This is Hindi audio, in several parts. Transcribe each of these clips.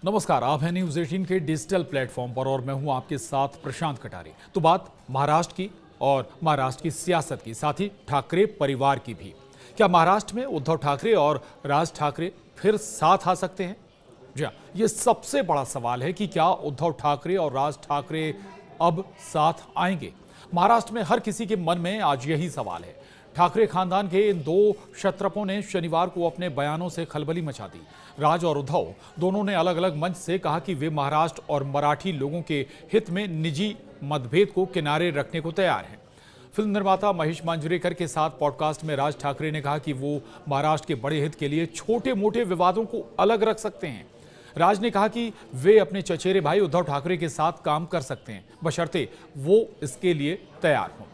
नमस्कार, आप हैं न्यूज 18 के डिजिटल प्लेटफॉर्म पर और मैं हूं आपके साथ प्रशांत कटारे। तो बात महाराष्ट्र की और महाराष्ट्र की सियासत की, साथ ही ठाकरे परिवार की भी। क्या महाराष्ट्र में उद्धव ठाकरे और राज ठाकरे फिर साथ आ सकते हैं? जी हाँ, ये सबसे बड़ा सवाल है कि क्या उद्धव ठाकरे और राज ठाकरे अब साथ आएंगे। महाराष्ट्र में हर किसी के मन में आज यही सवाल है। ठाकरे खानदान के इन दो क्षत्रपों ने शनिवार को अपने बयानों से खलबली मचा दी। राज और उद्धव दोनों ने अलग अलग मंच से कहा कि वे महाराष्ट्र और मराठी लोगों के हित में निजी मतभेद को किनारे रखने को तैयार हैं। फिल्म निर्माता महेश मांजरेकर के साथ पॉडकास्ट में राज ठाकरे ने कहा कि वो महाराष्ट्र के बड़े हित के लिए छोटे मोटे विवादों को अलग रख सकते हैं। राज ने कहा कि वे अपने चचेरे भाई उद्धव ठाकरे के साथ काम कर सकते हैं, बशर्ते वो इसके लिए तैयार हों।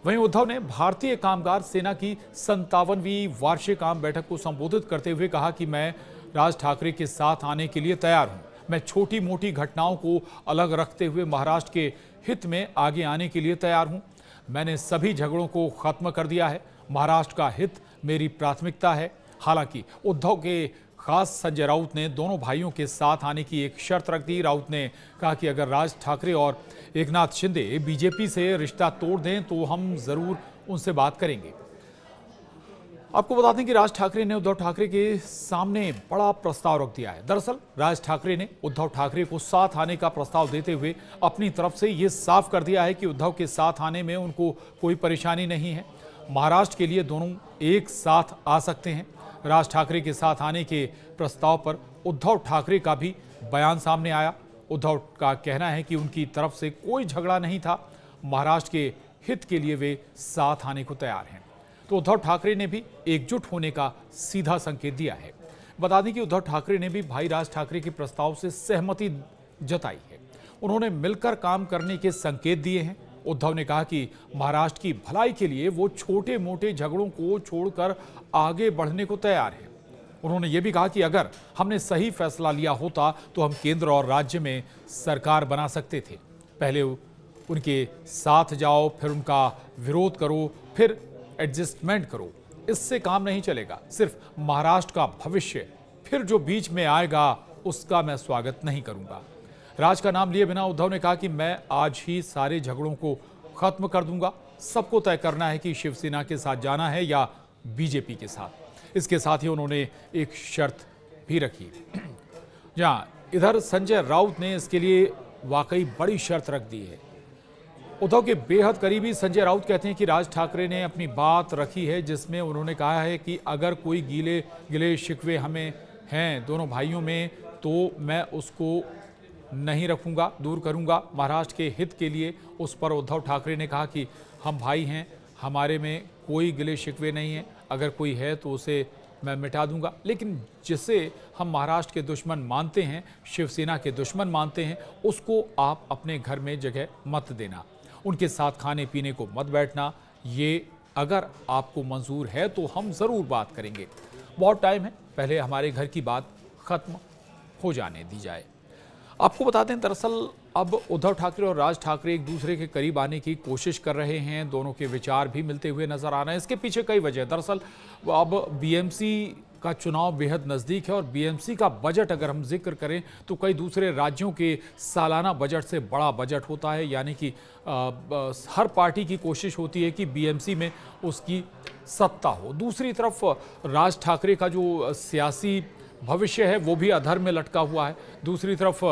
वहीं उद्धव ने भारतीय कामगार सेना की 57वीं वार्षिक आम बैठक को संबोधित करते हुए कहा कि मैं राज ठाकरे के साथ आने के लिए तैयार हूं। मैं छोटी मोटी घटनाओं को अलग रखते हुए महाराष्ट्र के हित में आगे आने के लिए तैयार हूं। मैंने सभी झगड़ों को खत्म कर दिया है। महाराष्ट्र का हित मेरी प्राथमिकता है। हालांकि उद्धव के खास संजय राउत ने दोनों भाइयों के साथ आने की एक शर्त रख दी। राउत ने कहा कि अगर राज ठाकरे और एकनाथ शिंदे बीजेपी से रिश्ता तोड़ दें तो हम जरूर उनसे बात करेंगे। आपको बता दें कि राज ठाकरे ने उद्धव ठाकरे के सामने बड़ा प्रस्ताव रख दिया है। दरअसल राज ठाकरे ने उद्धव ठाकरे को साथ आने का प्रस्ताव देते हुए अपनी तरफ से ये साफ कर दिया है कि उद्धव के साथ आने में उनको कोई परेशानी नहीं है। महाराष्ट्र के लिए दोनों एक साथ आ सकते हैं। राज ठाकरे के साथ आने के प्रस्ताव पर उद्धव ठाकरे का भी बयान सामने आया। उद्धव का कहना है कि उनकी तरफ से कोई झगड़ा नहीं था। महाराष्ट्र के हित के लिए वे साथ आने को तैयार हैं। तो उद्धव ठाकरे ने भी एकजुट होने का सीधा संकेत दिया है। बता दें कि उद्धव ठाकरे ने भी भाई राज ठाकरे के प्रस्ताव से सहमति जताई है। उन्होंने मिलकर काम करने के संकेत दिए हैं। उद्धव ने कहा कि महाराष्ट्र की भलाई के लिए वो छोटे मोटे झगड़ों को छोड़कर आगे बढ़ने को तैयार है। उन्होंने ये भी कहा कि अगर हमने सही फैसला लिया होता तो हम केंद्र और राज्य में सरकार बना सकते थे। पहले उनके साथ जाओ, फिर उनका विरोध करो, फिर एडजस्टमेंट करो, इससे काम नहीं चलेगा। सिर्फ महाराष्ट्र का भविष्य फिर जो बीच में आएगा उसका मैं स्वागत नहीं करूंगा। राज का नाम लिए बिना उद्धव ने कहा कि मैं आज ही सारे झगड़ों को खत्म कर दूंगा। सबको तय करना है कि शिवसेना के साथ जाना है या बीजेपी के साथ। इसके साथ ही उन्होंने एक शर्त भी रखी। जहां इधर संजय राउत ने इसके लिए वाकई बड़ी शर्त रख दी है। उद्धव के बेहद करीबी संजय राउत कहते हैं कि राज ठाकरे ने अपनी बात रखी है, जिसमें उन्होंने कहा है कि अगर कोई गिले शिकवे हमें हैं दोनों भाइयों में तो मैं उसको नहीं रखूंगा, दूर करूंगा। महाराष्ट्र के हित के लिए उस पर उद्धव ठाकरे ने कहा कि हम भाई हैं, हमारे में कोई गिले शिकवे नहीं है, अगर कोई है तो उसे मैं मिटा दूंगा। लेकिन जिसे हम महाराष्ट्र के दुश्मन मानते हैं, शिवसेना के दुश्मन मानते हैं, उसको आप अपने घर में जगह मत देना, उनके साथ खाने पीने को मत बैठना। ये अगर आपको मंजूर है तो हम ज़रूर बात करेंगे। बहुत टाइम है, पहले हमारे घर की बात खत्म हो जाने दी जाए। आपको बता दें, दरअसल अब उद्धव ठाकरे और राज ठाकरे एक दूसरे के करीब आने की कोशिश कर रहे हैं। दोनों के विचार भी मिलते हुए नजर आ रहे हैं। इसके पीछे कई वजह। दरअसल अब बीएमसी का चुनाव बेहद नज़दीक है और बीएमसी का बजट अगर हम जिक्र करें तो कई दूसरे राज्यों के सालाना बजट से बड़ा बजट होता है। यानी कि हर पार्टी की कोशिश होती है कि बीएमसी में उसकी सत्ता हो। दूसरी तरफ राज ठाकरे का जो सियासी भविष्य है वो भी अधर में लटका हुआ है। दूसरी तरफ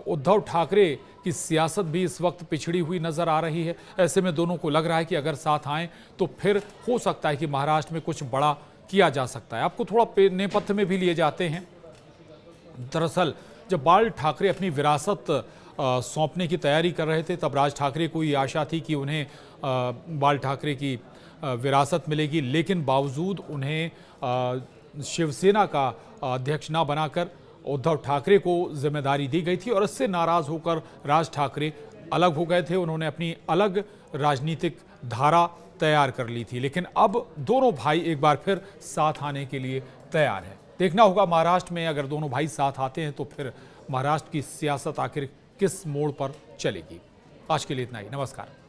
उद्धव ठाकरे की सियासत भी इस वक्त पिछड़ी हुई नजर आ रही है। ऐसे में दोनों को लग रहा है कि अगर साथ आएं तो फिर हो सकता है कि महाराष्ट्र में कुछ बड़ा किया जा सकता है। आपको थोड़ा नेपथ्य में भी लिए जाते हैं। दरअसल जब बाल ठाकरे अपनी विरासत सौंपने की तैयारी कर रहे थे तब राज ठाकरे को ये आशा थी कि उन्हें बाल ठाकरे की विरासत मिलेगी, लेकिन बावजूद उन्हें शिवसेना का अध्यक्ष न बनाकर उद्धव ठाकरे को जिम्मेदारी दी गई थी और इससे नाराज होकर राज ठाकरे अलग हो गए थे। उन्होंने अपनी अलग राजनीतिक धारा तैयार कर ली थी, लेकिन अब दोनों भाई एक बार फिर साथ आने के लिए तैयार हैं। देखना होगा महाराष्ट्र में अगर दोनों भाई साथ आते हैं तो फिर महाराष्ट्र की सियासत आखिर किस मोड़ पर चलेगी। आज के लिए इतना ही। नमस्कार।